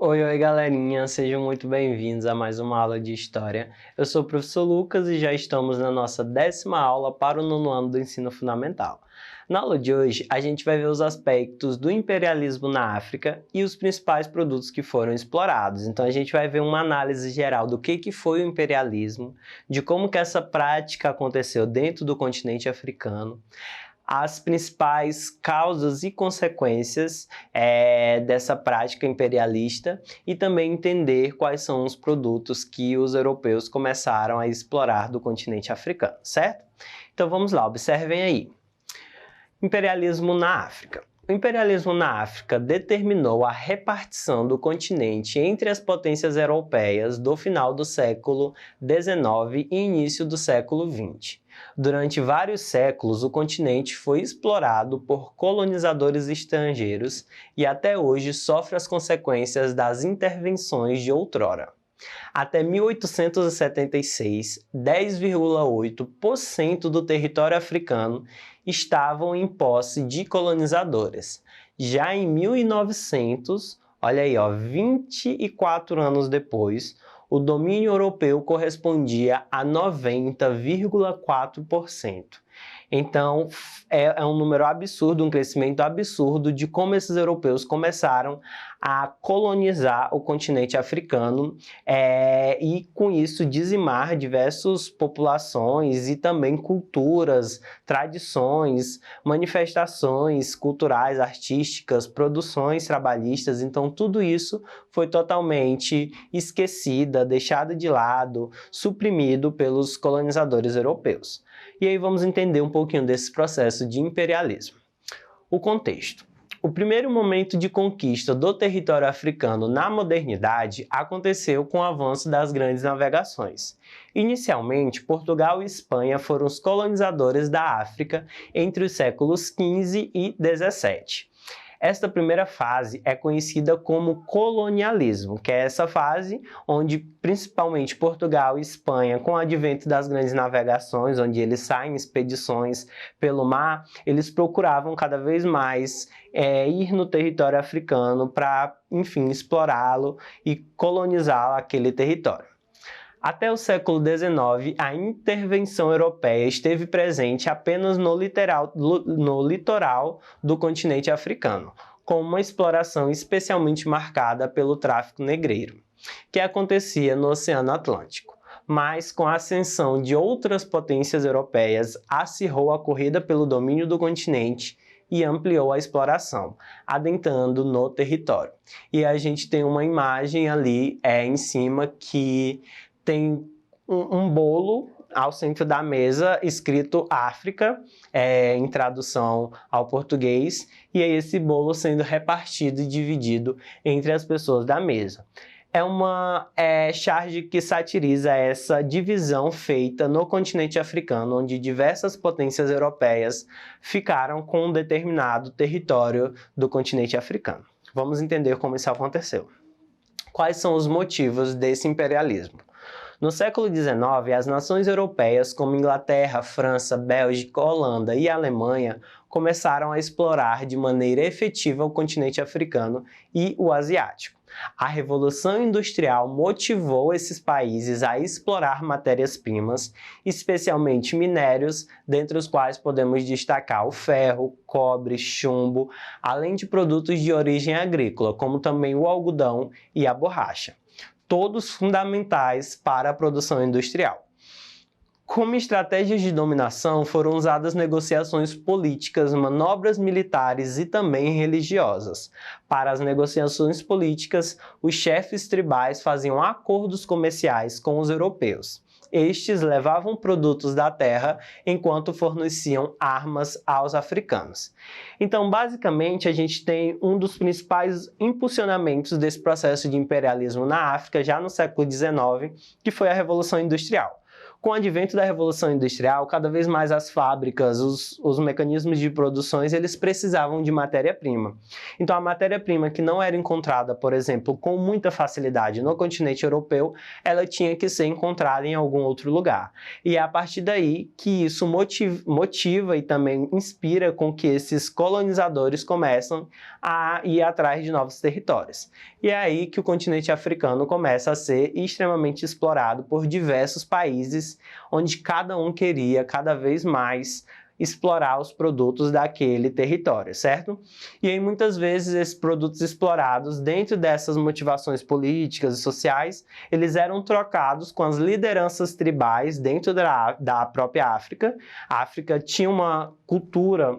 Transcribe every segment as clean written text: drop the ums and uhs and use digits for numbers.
Oi, oi, galerinha, sejam muito bem-vindos a mais uma aula de História. Eu sou o professor Lucas e já estamos na nossa 10ª aula para o 9º ano do ensino fundamental. Na aula de hoje, a gente vai ver os aspectos do imperialismo na África e os principais produtos que foram explorados. Então, a gente vai ver uma análise geral do que foi o imperialismo, de como que essa prática aconteceu dentro do continente africano, as principais causas e consequências dessa prática imperialista e também entender quais são os produtos que os europeus começaram a explorar do continente africano, certo? Então vamos lá, observem aí. Imperialismo na África. O imperialismo na África determinou a repartição do continente entre as potências europeias do final do século XIX e início do século XX. Durante vários séculos, o continente foi explorado por colonizadores estrangeiros e até hoje sofre as consequências das intervenções de outrora. Até 1876, 10,8% do território africano estavam em posse de colonizadores. Já em 1900, olha aí, 24 anos depois, o domínio europeu correspondia a 90,4%. Então, é um número absurdo, um crescimento absurdo de como esses europeus começaram a colonizar o continente africano e, com isso, dizimar diversas populações e também culturas, tradições, manifestações culturais, artísticas, produções trabalhistas. Então, tudo isso foi totalmente esquecida, deixada de lado, suprimido pelos colonizadores europeus. E aí vamos entender um pouquinho desse processo de imperialismo. O contexto. O primeiro momento de conquista do território africano na modernidade aconteceu com o avanço das grandes navegações. Inicialmente, Portugal e Espanha foram os colonizadores da África entre os séculos XV e XVII. Esta primeira fase é conhecida como colonialismo, que é essa fase onde principalmente Portugal e Espanha, com o advento das grandes navegações, onde eles saem em expedições pelo mar, eles procuravam cada vez mais ir no território africano para, enfim, explorá-lo e colonizar aquele território. Até o século XIX, a intervenção europeia esteve presente apenas no litoral do continente africano, com uma exploração especialmente marcada pelo tráfico negreiro, que acontecia no Oceano Atlântico. Mas, com a ascensão de outras potências europeias, acirrou a corrida pelo domínio do continente e ampliou a exploração, adentrando no território. E a gente tem uma imagem ali em cima que tem um bolo ao centro da mesa escrito África, em tradução ao português, e aí esse bolo sendo repartido e dividido entre as pessoas da mesa. É uma charge que satiriza essa divisão feita no continente africano, onde diversas potências europeias ficaram com um determinado território do continente africano. Vamos entender como isso aconteceu. Quais são os motivos desse imperialismo? No século XIX, as nações europeias como Inglaterra, França, Bélgica, Holanda e Alemanha começaram a explorar de maneira efetiva o continente africano e o asiático. A Revolução Industrial motivou esses países a explorar matérias-primas, especialmente minérios, dentre os quais podemos destacar o ferro, cobre, chumbo, além de produtos de origem agrícola, como também o algodão e a borracha. Todos fundamentais para a produção industrial. Como estratégias de dominação foram usadas negociações políticas, manobras militares e também religiosas. Para as negociações políticas, os chefes tribais faziam acordos comerciais com os europeus. Estes levavam produtos da terra enquanto forneciam armas aos africanos. Então, basicamente, a gente tem um dos principais impulsionamentos desse processo de imperialismo na África já no século XIX, que foi a Revolução Industrial. Com o advento da Revolução Industrial, cada vez mais as fábricas, os mecanismos de produção, eles precisavam de matéria-prima. Então a matéria-prima que não era encontrada, por exemplo, com muita facilidade no continente europeu, ela tinha que ser encontrada em algum outro lugar. E é a partir daí que isso motiva e também inspira com que esses colonizadores começam a ir atrás de novos territórios. E é aí que o continente africano começa a ser extremamente explorado por diversos países, onde cada um queria cada vez mais explorar os produtos daquele território, certo? E aí muitas vezes esses produtos explorados, dentro dessas motivações políticas e sociais, eles eram trocados com as lideranças tribais dentro da própria África. A África tinha uma cultura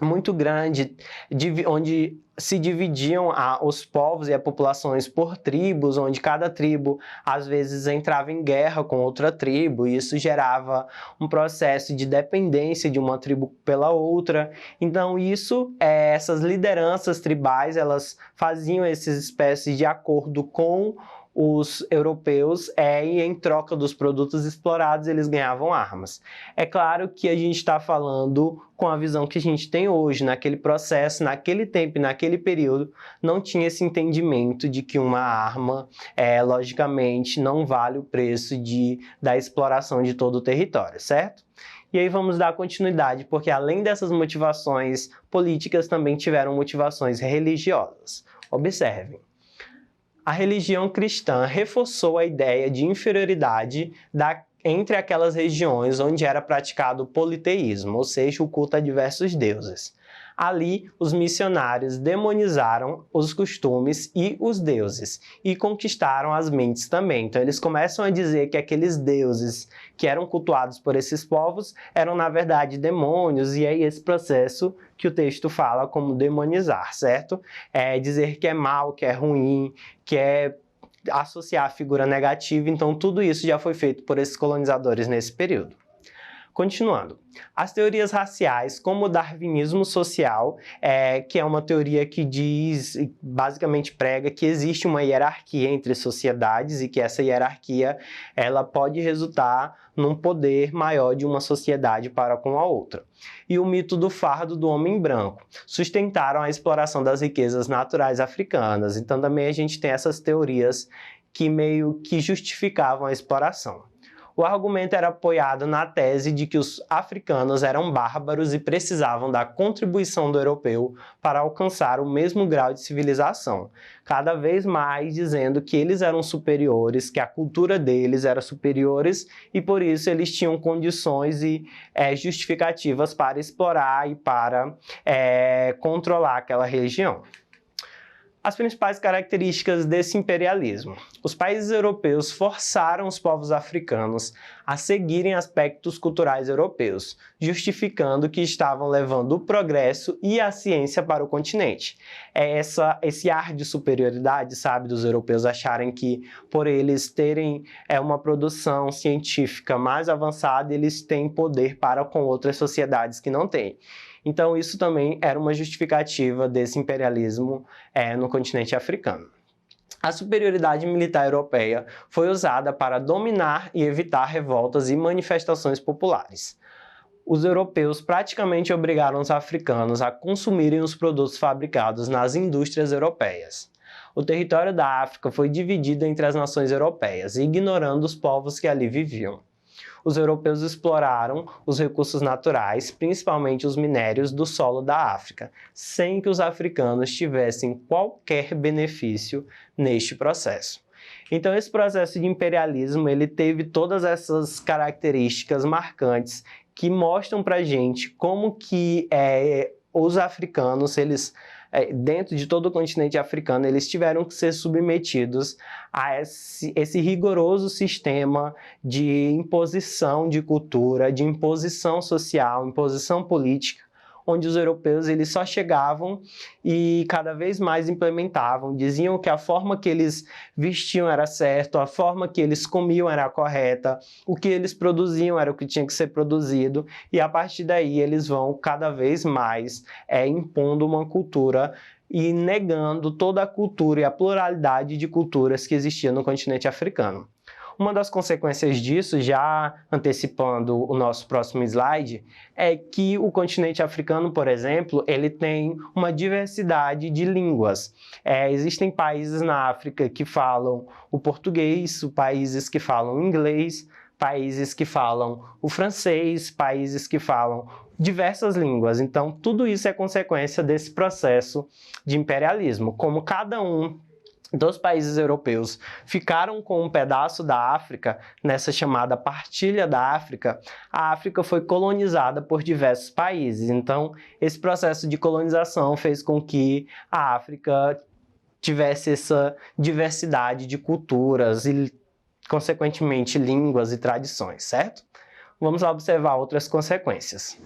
muito grande, onde se dividiam os povos e as populações por tribos, onde cada tribo às vezes entrava em guerra com outra tribo, e isso gerava um processo de dependência de uma tribo pela outra. Então essas lideranças tribais, elas faziam essas espécies de acordo com os europeus, e em troca dos produtos explorados eles ganhavam armas. É claro que a gente está falando com a visão que a gente tem hoje. Naquele processo, naquele tempo, naquele período, não tinha esse entendimento de que uma arma, logicamente, não vale o preço da exploração de todo o território, certo? E aí vamos dar continuidade, porque além dessas motivações políticas, também tiveram motivações religiosas. Observem. A religião cristã reforçou a ideia de inferioridade entre aquelas regiões onde era praticado o politeísmo, ou seja, o culto a diversos deuses. Ali, os missionários demonizaram os costumes e os deuses e conquistaram as mentes também. Então, eles começam a dizer que aqueles deuses que eram cultuados por esses povos eram, na verdade, demônios, e aí esse processo que o texto fala como demonizar, certo? É dizer que é mal, que é ruim, que é associar a figura negativa. Então, tudo isso já foi feito por esses colonizadores nesse período. Continuando, as teorias raciais, como o darwinismo social, que é uma teoria que basicamente prega que existe uma hierarquia entre sociedades e que essa hierarquia ela pode resultar num poder maior de uma sociedade para com a outra. E o mito do fardo do homem branco sustentaram a exploração das riquezas naturais africanas. Então também a gente tem essas teorias que meio que justificavam a exploração. O argumento era apoiado na tese de que os africanos eram bárbaros e precisavam da contribuição do europeu para alcançar o mesmo grau de civilização, cada vez mais dizendo que eles eram superiores, que a cultura deles era superiores e por isso eles tinham condições e justificativas para explorar e para controlar aquela região. As principais características desse imperialismo. Os países europeus forçaram os povos africanos a seguirem aspectos culturais europeus, justificando que estavam levando o progresso e a ciência para o continente. Esse ar de superioridade, sabe, dos europeus acharem que por eles terem uma produção científica mais avançada, eles têm poder para com outras sociedades que não têm. Então isso também era uma justificativa desse imperialismo no continente africano. A superioridade militar europeia foi usada para dominar e evitar revoltas e manifestações populares. Os europeus praticamente obrigaram os africanos a consumirem os produtos fabricados nas indústrias europeias. O território da África foi dividido entre as nações europeias, ignorando os povos que ali viviam. Os europeus exploraram os recursos naturais, principalmente os minérios do solo da África, sem que os africanos tivessem qualquer benefício neste processo. Então, esse processo de imperialismo, ele teve todas essas características marcantes que mostram pra gente como que os africanos, dentro de todo o continente africano, eles tiveram que ser submetidos a esse rigoroso sistema de imposição de cultura, de imposição social, imposição política, onde os europeus eles só chegavam e cada vez mais implementavam, diziam que a forma que eles vestiam era certa, a forma que eles comiam era correta, o que eles produziam era o que tinha que ser produzido, e a partir daí eles vão cada vez mais impondo uma cultura e negando toda a cultura e a pluralidade de culturas que existia no continente africano. Uma das consequências disso, já antecipando o nosso próximo slide, é que o continente africano, por exemplo, ele tem uma diversidade de línguas. Existem países na África que falam o português, países que falam o inglês, países que falam o francês, países que falam diversas línguas. Então, tudo isso é consequência desse processo de imperialismo. Como cada um dos países europeus ficaram com um pedaço da África, nessa chamada partilha da África, a África foi colonizada por diversos países. Então, esse processo de colonização fez com que a África tivesse essa diversidade de culturas e, consequentemente, línguas e tradições, certo? Vamos lá observar outras consequências.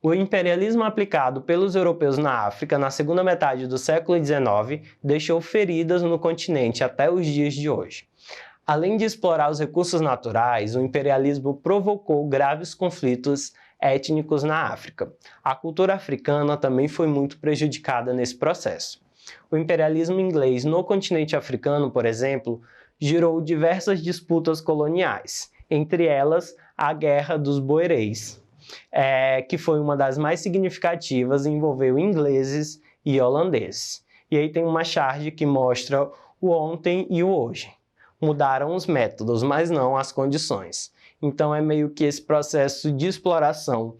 O imperialismo aplicado pelos europeus na África na segunda metade do século XIX deixou feridas no continente até os dias de hoje. Além de explorar os recursos naturais, o imperialismo provocou graves conflitos étnicos na África. A cultura africana também foi muito prejudicada nesse processo. O imperialismo inglês no continente africano, por exemplo, gerou diversas disputas coloniais, entre elas a Guerra dos Boeres, que foi uma das mais significativas e envolveu ingleses e holandeses. E aí tem uma charge que mostra o ontem e o hoje. Mudaram os métodos, mas não as condições. Então é meio que esse processo de exploração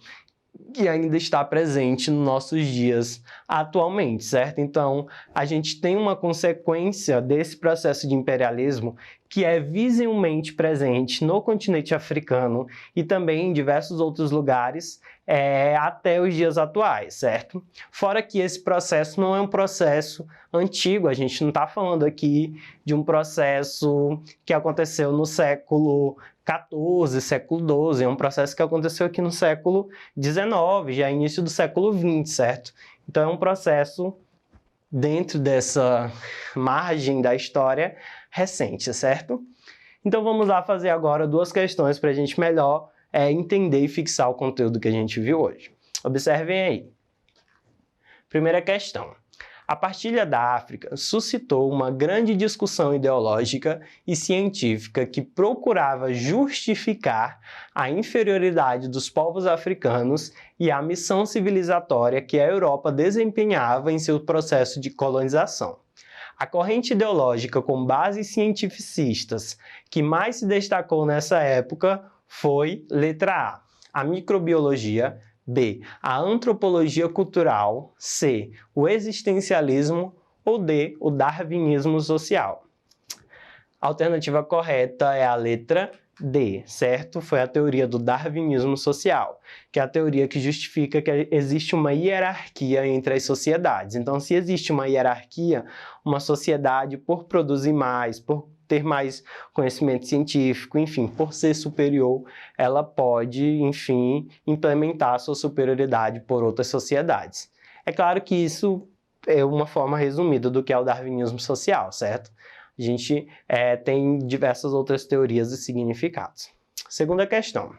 que ainda está presente nos nossos dias atualmente, certo? Então, a gente tem uma consequência desse processo de imperialismo que é visivelmente presente no continente africano e também em diversos outros lugares até os dias atuais, certo? Fora que esse processo não é um processo antigo, a gente não está falando aqui de um processo que aconteceu no século XIV, século XII, é um processo que aconteceu aqui no século XIX, já início do século XX, certo? Então é um processo dentro dessa margem da história recente, certo? Então vamos lá fazer agora duas questões para a gente melhor entender e fixar o conteúdo que a gente viu hoje. Observem aí. Primeira questão. A partilha da África suscitou uma grande discussão ideológica e científica que procurava justificar a inferioridade dos povos africanos e a missão civilizatória que a Europa desempenhava em seu processo de colonização. A corrente ideológica com bases cientificistas que mais se destacou nessa época foi letra A microbiologia, B, a antropologia cultural, C, o existencialismo ou D, o darwinismo social. A alternativa correta é a letra D, certo? Foi a teoria do darwinismo social, que é a teoria que justifica que existe uma hierarquia entre as sociedades. Então, se existe uma hierarquia, uma sociedade, por produzir mais, por ter mais conhecimento científico, enfim, por ser superior, ela pode, enfim, implementar a sua superioridade por outras sociedades. É claro que isso é uma forma resumida do que é o darwinismo social, certo? A gente tem diversas outras teorias e significados. Segunda questão.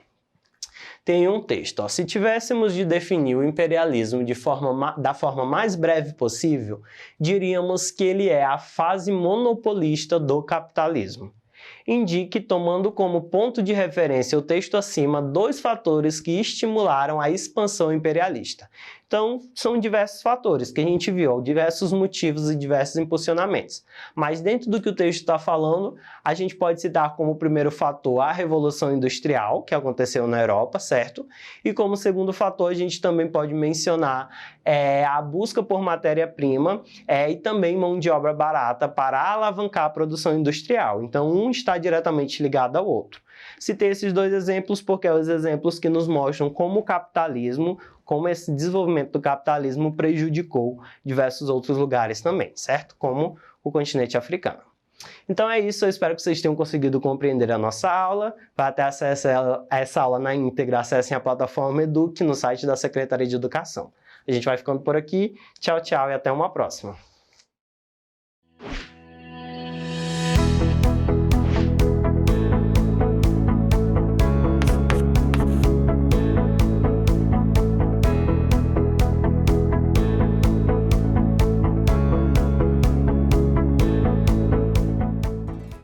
Tem um texto. Se tivéssemos de definir o imperialismo da forma mais breve possível, diríamos que ele é a fase monopolista do capitalismo. Indique, tomando como ponto de referência o texto acima, dois fatores que estimularam a expansão imperialista. Então, são diversos fatores que a gente viu, diversos motivos e diversos impulsionamentos. Mas dentro do que o texto está falando, a gente pode citar como primeiro fator a Revolução Industrial, que aconteceu na Europa, certo? E como segundo fator, a gente também pode mencionar a busca por matéria-prima e também mão de obra barata para alavancar a produção industrial. Então, um está diretamente ligado ao outro. Citei esses dois exemplos porque são os exemplos que nos mostram como o capitalismo, como esse desenvolvimento do capitalismo prejudicou diversos outros lugares também, certo? Como o continente africano. Então é isso, eu espero que vocês tenham conseguido compreender a nossa aula. Para ter acesso a essa aula na íntegra, acessem a plataforma Eduque no site da Secretaria de Educação. A gente vai ficando por aqui. Tchau, tchau e até uma próxima.